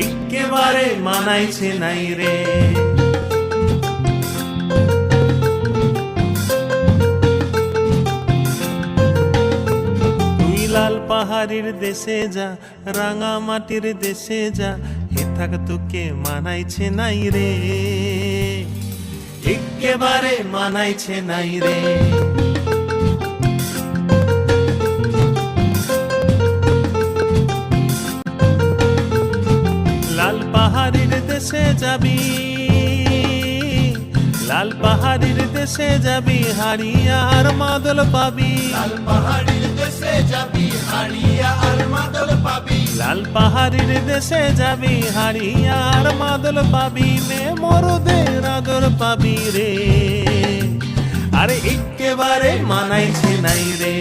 একেবারে মানাইছে নাই রে। তুই লাল পাহাড়ির দেশে যা, রাঙা মাটির দেশে যা, হেথাক তোকে মানাইছে নাই রে, একেবারে মানাইছে নাই রে। লাল পাহাড়ির দেশে যাবি, লাল পাহাড়ির দেশে যাবি, হাড়িয়া আর মাদল পাবি। লাল পাহাড়ির দেশে যাবি, হাড়িয়া আর মাদল পাবি। লাল পাহাড়ির দেশে যাবি, হাড়িয়া আর মাদল পাবি, মে মরদের আদর পাবি রে, আরে একেবারে মানাইছে নাই রে।